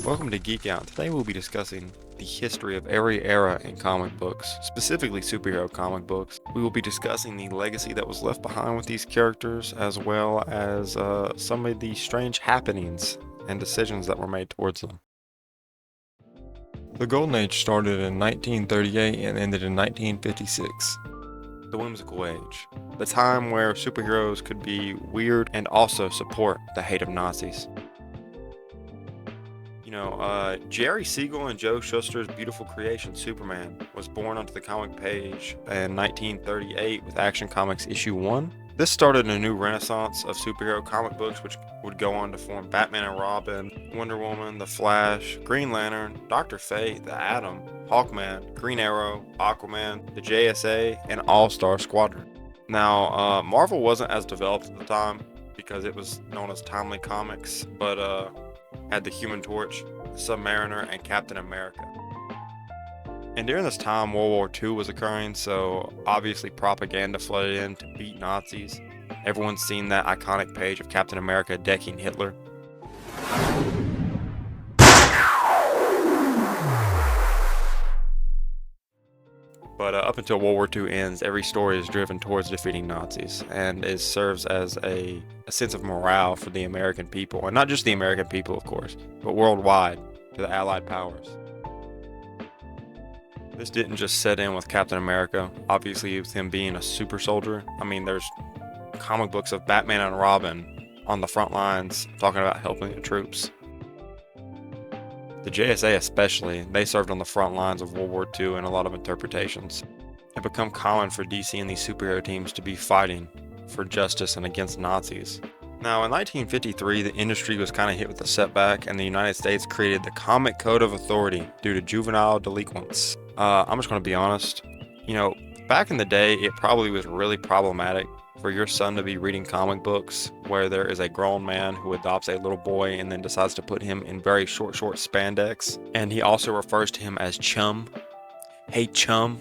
Welcome to GeekOut. Today we'll be discussing the history of every era in comic books, specifically superhero comic books. We will be discussing the legacy that was left behind with these characters, as well as some of the strange happenings and decisions that were made towards them. The Golden Age started in 1938 and ended in 1956. The Whimsical Age, the time where superheroes could be weird and also support the hate of Nazis. Jerry Siegel and Joe Shuster's beautiful creation, Superman, was born onto the comic page in 1938 with Action Comics issue 1. This started a new renaissance of superhero comic books, which would go on to form Batman and Robin, Wonder Woman, The Flash, Green Lantern, Dr. Fate, The Atom, Hawkman, Green Arrow, Aquaman, the JSA, and All-Star Squadron. Now, Marvel wasn't as developed at the time because it was known as Timely Comics, but had the Human Torch, Submariner, and Captain America. And during this time, World War II was occurring, so obviously propaganda flooded in to beat Nazis. Everyone's seen that iconic page of Captain America decking Hitler. But up until World War II ends, every story is driven towards defeating Nazis, and it serves as a sense of morale for the American people, and not just the American people, of course, but worldwide to the Allied powers. This didn't just set in with Captain America, obviously with him being a super soldier. I mean, there's comic books of Batman and Robin on the front lines talking about helping the troops. The JSA especially, they served on the front lines of World War II in a lot of interpretations. It became common for DC and these superhero teams to be fighting for justice and against Nazis. Now, in 1953, the industry was kind of hit with a setback, and the United States created the Comic Code of Authority due to juvenile delinquents. I'm just going to be honest. Back in the day, it probably was really problematic for your son to be reading comic books where there is a grown man who adopts a little boy and then decides to put him in very short spandex. And he also refers to him as chum. Hey chum,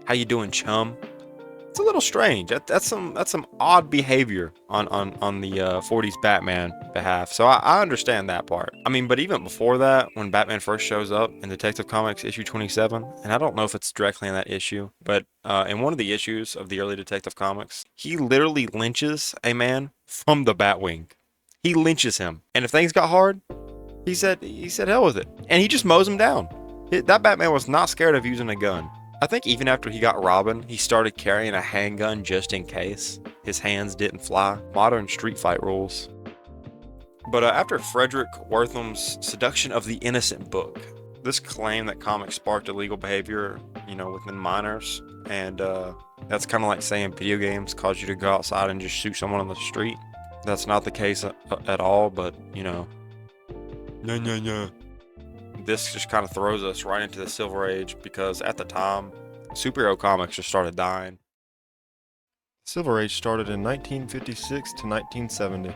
how you doing, chum? It's a little strange. That's some odd behavior on the 40s Batman behalf. So I understand that part. I mean, but even before that, when Batman first shows up in Detective Comics issue 27, and I don't know if it's directly in that issue, but in one of the issues of the early Detective Comics, he literally lynches a man from the Batwing. He lynches him, and if things got hard, he said hell with it, and he just mows him down. That Batman was not scared of using a gun. I think even after he got Robin, he started carrying a handgun just in case his hands didn't fly. Modern street fight rules. But after Frederick Wertham's Seduction of the Innocent book, this claimed that comics sparked illegal behavior, within minors, and that's kind of like saying video games cause you to go outside and just shoot someone on the street. That's not the case at all, but No. This just kind of throws us right into the Silver Age because at the time, superhero comics just started dying. Silver Age started in 1956 to 1970.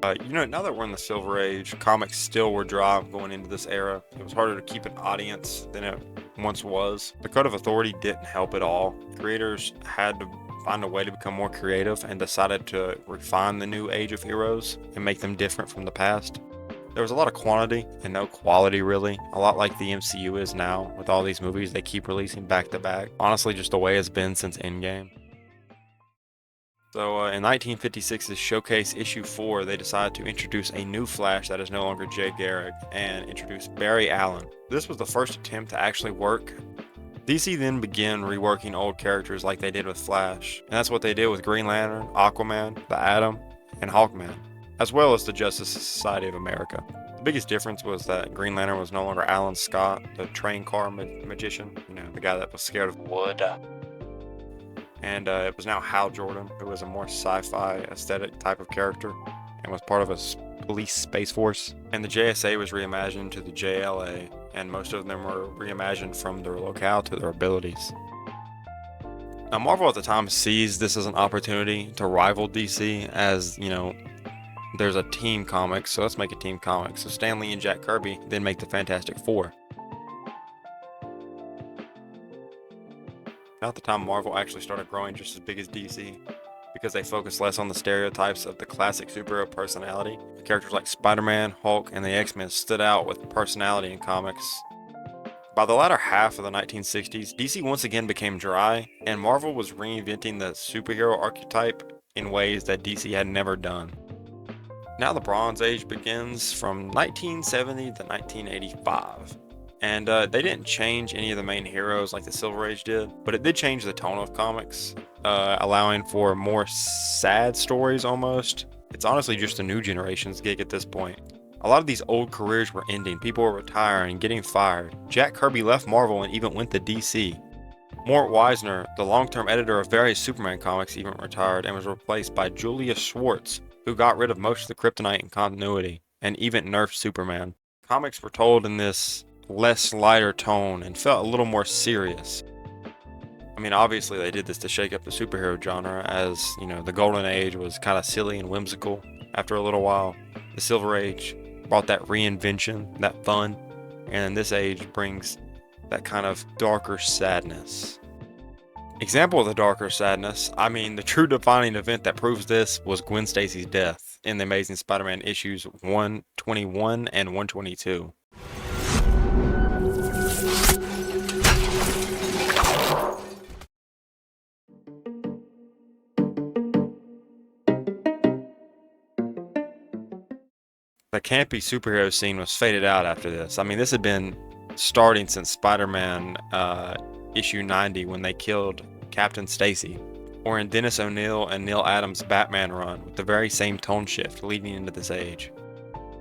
Now that we're in the Silver Age, comics still were dry going into this era. It was harder to keep an audience than it once was. The Code of Authority didn't help at all. Creators had to find a way to become more creative and decided to refine the new age of heroes and make them different from the past. There was a lot of quantity and no quality, really. A lot like the MCU is now with all these movies they keep releasing back to back. Honestly, just the way it's been since Endgame. So in 1956's Showcase issue 4, they decided to introduce a new Flash that is no longer Jay Garrick and introduce Barry Allen. This was the first attempt to actually work. DC then began reworking old characters like they did with Flash, and that's what they did with Green Lantern, Aquaman, the Atom, and Hawkman, as well as the Justice Society of America. The biggest difference was that Green Lantern was no longer Alan Scott, the train car magician, the guy that was scared of wood. And it was now Hal Jordan, who was a more sci-fi aesthetic type of character and was part of a police space force. And the JSA was reimagined to the JLA, and most of them were reimagined from their locale to their abilities. Now, Marvel at the time sees this as an opportunity to rival DC as, there's a team comic, so let's make a team comic. So Stan Lee and Jack Kirby then make the Fantastic Four. Now at the time, Marvel actually started growing just as big as DC, because because they focus less on the stereotypes of the classic superhero personality. Characters like Spider-Man, Hulk, and the X-Men stood out with personality in comics. By the latter half of the 1960s, DC once again became dry, and Marvel was reinventing the superhero archetype in ways that DC had never done. Now the Bronze Age begins from 1970 to 1985. And they didn't change any of the main heroes like the Silver Age did, but it did change the tone of comics, allowing for more sad stories almost. It's honestly just a new generation's gig at this point. A lot of these old careers were ending, people were retiring and getting fired. Jack Kirby left Marvel and even went to DC. Mort Weisner, the long-term editor of various Superman comics, even retired and was replaced by Julius Schwartz, who got rid of most of the kryptonite in continuity, and even nerfed Superman. Comics were told in this less lighter tone and felt a little more serious. I mean, obviously they did this to shake up the superhero genre, as, you know, the Golden Age was kind of silly and whimsical after a little while. The Silver Age brought that reinvention, that fun, and this age brings that kind of darker sadness. Example of the darker sadness, I mean, the true defining event that proves this was Gwen Stacy's death in The Amazing Spider-Man issues 121 and 122. The campy superhero scene was faded out after this. I mean, this had been starting since Spider-Man issue 90 when they killed Captain Stacy, or in Dennis O'Neil and Neil Adams' Batman run with the very same tone shift leading into this age.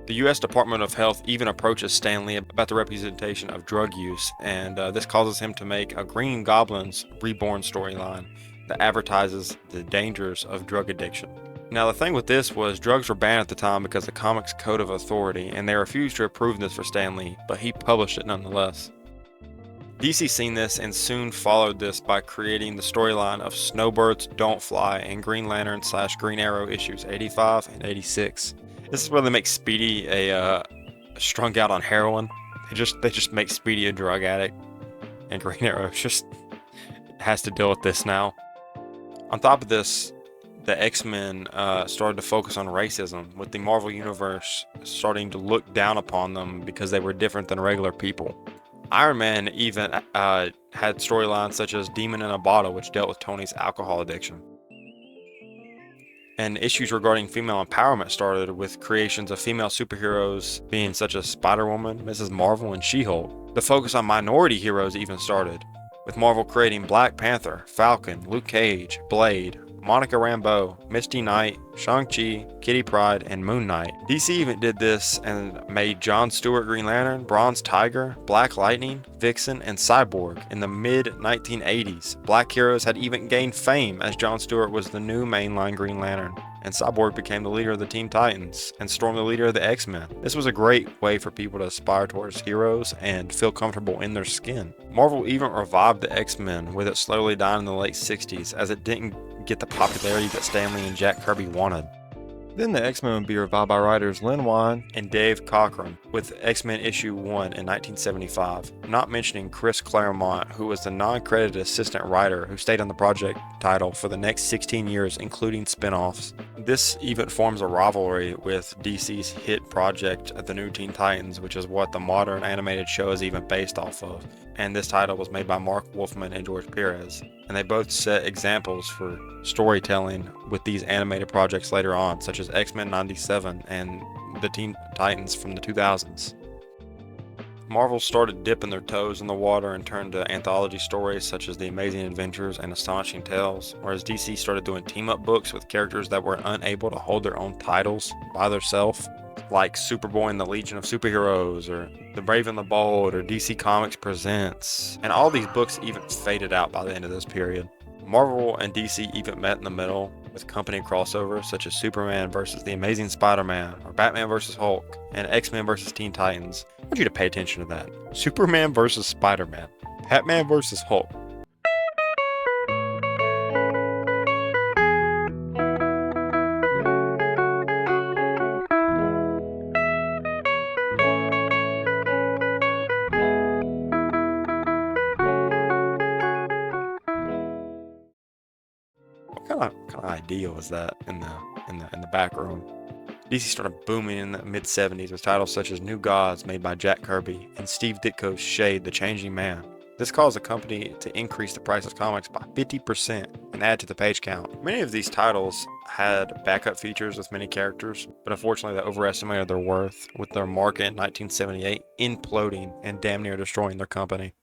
The US Department of Health even approaches Stan Lee about the representation of drug use, and this causes him to make a Green Goblin's Reborn storyline that advertises the dangers of drug addiction. Now, the thing with this was drugs were banned at the time because of the comics code of authority, and they refused to approve this for Stan Lee, but he published it nonetheless. DC seen this and soon followed this by creating the storyline of Snowbirds Don't Fly in Green Lantern / Green Arrow issues 85 and 86. This is where they make Speedy a strung out on heroin. They just make Speedy a drug addict, and Green Arrow just has to deal with this now. On top of this, the X-Men started to focus on racism, with the Marvel Universe starting to look down upon them because they were different than regular people. Iron Man even had storylines such as Demon in a Bottle, which dealt with Tony's alcohol addiction. And issues regarding female empowerment started with creations of female superheroes being such as Spider-Woman, Mrs. Marvel, and She-Hulk. The focus on minority heroes even started, with Marvel creating Black Panther, Falcon, Luke Cage, Blade, Monica Rambeau, Misty Knight, Shang-Chi, Kitty Pryde, and Moon Knight. DC even did this and made John Stewart Green Lantern, Bronze Tiger, Black Lightning, Vixen, and Cyborg in the mid-1980s. Black heroes had even gained fame, as John Stewart was the new mainline Green Lantern, and Cyborg became the leader of the Teen Titans, and Storm the leader of the X-Men. This was a great way for people to aspire towards heroes and feel comfortable in their skin. Marvel even revived the X-Men, with it slowly dying in the late 60s, as it didn't get the popularity that Stan Lee and Jack Kirby wanted. Then the X-Men would be revived by writers Len Wein and Dave Cockrum with X-Men issue 1 in 1975, not mentioning Chris Claremont, who was the non-credited assistant writer who stayed on the project title for the next 16 years, including spin-offs. This even forms a rivalry with DC's hit project, The New Teen Titans, which is what the modern animated show is even based off of, and this title was made by Mark Wolfman and George Perez, and they both set examples for storytelling with these animated projects later on, such as X-Men 97 and the Teen Titans from the 2000s. Marvel started dipping their toes in the water and turned to anthology stories such as The Amazing Adventures and Astonishing Tales, whereas DC started doing team-up books with characters that were unable to hold their own titles by themselves, like Superboy and the Legion of Superheroes, or The Brave and the Bold, or DC Comics Presents, and all these books even faded out by the end of this period. Marvel and DC even met in the middle with company crossovers such as Superman vs. The Amazing Spider-Man, or Batman vs. Hulk, and X-Men vs. Teen Titans. I want you to pay attention to that. Superman vs. Spider-Man, Batman vs. Hulk. What kind of idea was that in the back room? DC started booming in the mid-70s with titles such as New Gods made by Jack Kirby and Steve Ditko's Shade the Changing Man. This caused the company to increase the price of comics by 50% and add to the page count. Many of these titles had backup features with many characters, but unfortunately they overestimated their worth, with their market in 1978 imploding and damn near destroying their company.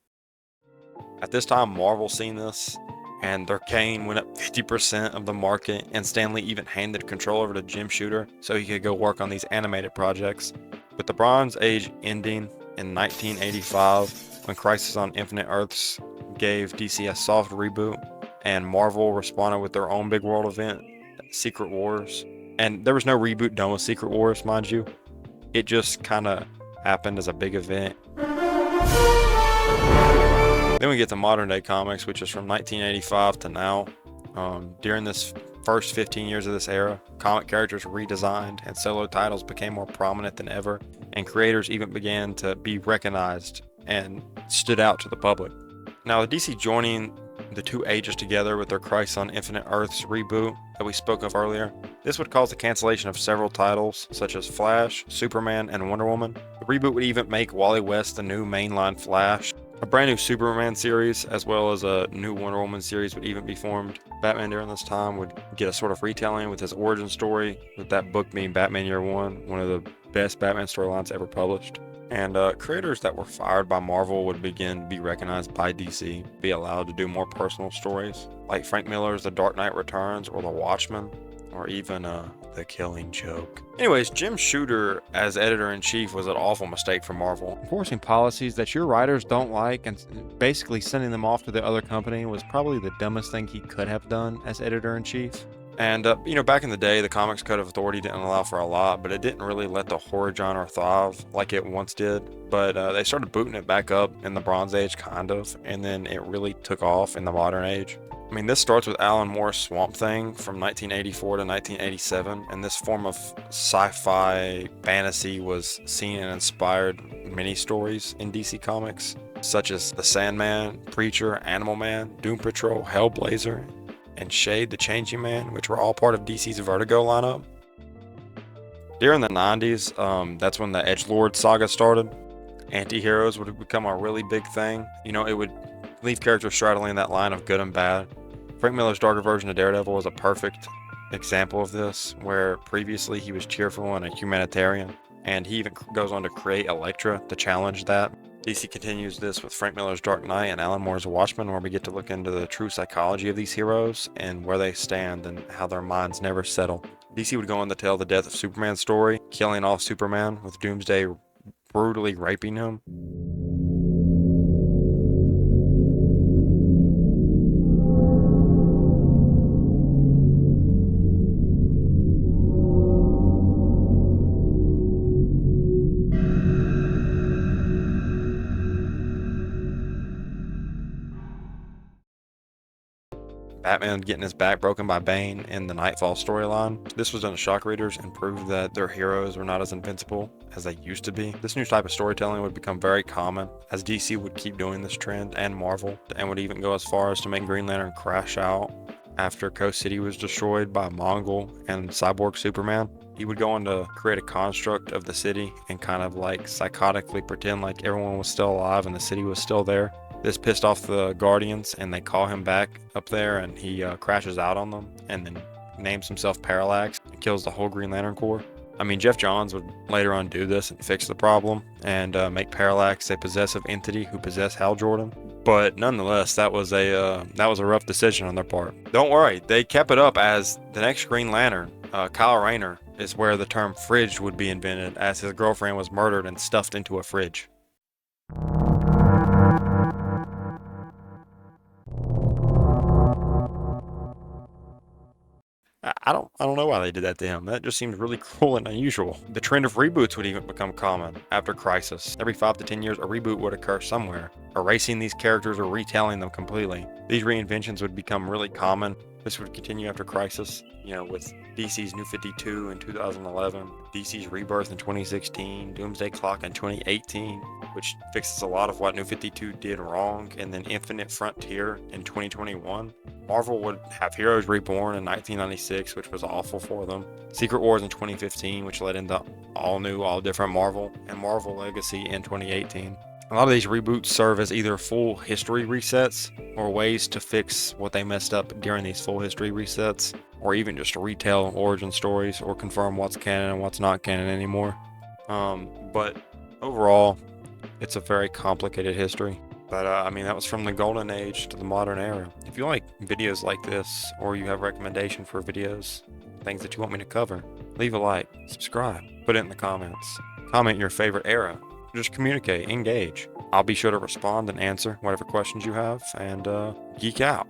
At this time, Marvel seen this, and their gain went up 50% of the market, and Stan Lee even handed control over to Jim Shooter so he could go work on these animated projects. With the Bronze Age ending in 1985, when Crisis on Infinite Earths gave DC a soft reboot, and Marvel responded with their own big world event, Secret Wars. And there was no reboot done with Secret Wars, mind you. It just kind of happened as a big event. Then we get to modern day comics, which is from 1985 to now. During this first 15 years of this era, comic characters were redesigned and solo titles became more prominent than ever, and creators even began to be recognized and stood out to the public. Now, with DC joining the two ages together with their Crisis on Infinite Earths reboot that we spoke of earlier, this would cause the cancellation of several titles such as Flash, Superman, and Wonder Woman. The reboot would even make Wally West the new mainline Flash. A brand new Superman series, as well as a new Wonder Woman series, would even be formed. Batman during this time would get a sort of retelling with his origin story, with that book being Batman Year One, one of the best Batman storylines ever published. And creators that were fired by Marvel would begin to be recognized by DC, be allowed to do more personal stories, like Frank Miller's The Dark Knight Returns or The Watchmen, or even The Killing Joke. Anyways, Jim Shooter as editor-in-chief was an awful mistake for Marvel. Enforcing policies that your writers don't like and basically sending them off to the other company was probably the dumbest thing he could have done as editor-in-chief. And, back in the day, the Comics Code of Authority didn't allow for a lot, but it didn't really let the horror genre thrive like it once did. But they started booting it back up in the Bronze Age, kind of, and then it really took off in the Modern Age. I mean, this starts with Alan Moore's Swamp Thing from 1984 to 1987, and this form of sci-fi fantasy was seen and inspired many stories in DC Comics, such as The Sandman, Preacher, Animal Man, Doom Patrol, Hellblazer, and Shade the Changing Man, which were all part of DC's Vertigo lineup. During the 90s, that's when the Edgelord saga started. Anti-heroes would become a really big thing. It would leave characters straddling that line of good and bad. Frank Miller's darker version of Daredevil was a perfect example of this, where previously he was cheerful and a humanitarian, and he even goes on to create Elektra to challenge that. DC continues this with Frank Miller's Dark Knight and Alan Moore's Watchmen, where we get to look into the true psychology of these heroes and where they stand and how their minds never settle. DC would go on to tell the death of Superman's story, killing off Superman with Doomsday brutally raping him. Batman getting his back broken by Bane in the Nightfall storyline. This was done to shock readers and proved that their heroes were not as invincible as they used to be. This new type of storytelling would become very common as DC would keep doing this trend, and Marvel, and would even go as far as to make Green Lantern crash out after Coast City was destroyed by Mongol and Cyborg Superman. He would go on to create a construct of the city and kind of like psychotically pretend like everyone was still alive and the city was still there. This pissed off the Guardians, and they call him back up there, and he crashes out on them and then names himself Parallax and kills the whole Green Lantern Corps. I mean, Jeff Johns would later on do this and fix the problem and make Parallax a possessive entity who possessed Hal Jordan. But nonetheless, that was a rough decision on their part. Don't worry, they kept it up as the next Green Lantern, Kyle Rayner, is where the term fridge would be invented, as his girlfriend was murdered and stuffed into a fridge. I don't know why they did that to him. That just seems really cruel and unusual. The trend of reboots would even become common after Crisis. Every 5 to 10 years, a reboot would occur somewhere, erasing these characters or retelling them completely. These reinventions would become really common. This would continue after Crisis, with DC's New 52 in 2011, DC's Rebirth in 2016, Doomsday Clock in 2018, which fixes a lot of what New 52 did wrong, and then Infinite Frontier in 2021. Marvel would have Heroes Reborn in 1996, which was awful for them. Secret Wars in 2015, which led into all new, all different Marvel, and Marvel Legacy in 2018. A lot of these reboots serve as either full history resets or ways to fix what they messed up during these full history resets, or even just to retell origin stories or confirm what's canon and what's not canon anymore. But overall, it's a very complicated history. But I mean, that was from the golden age to the modern era. If you like videos like this, or you have recommendation for videos, things that you want me to cover, leave a like, subscribe, put it in the comments. Comment your favorite era. Just communicate, engage. I'll be sure to respond and answer whatever questions you have, and geek out.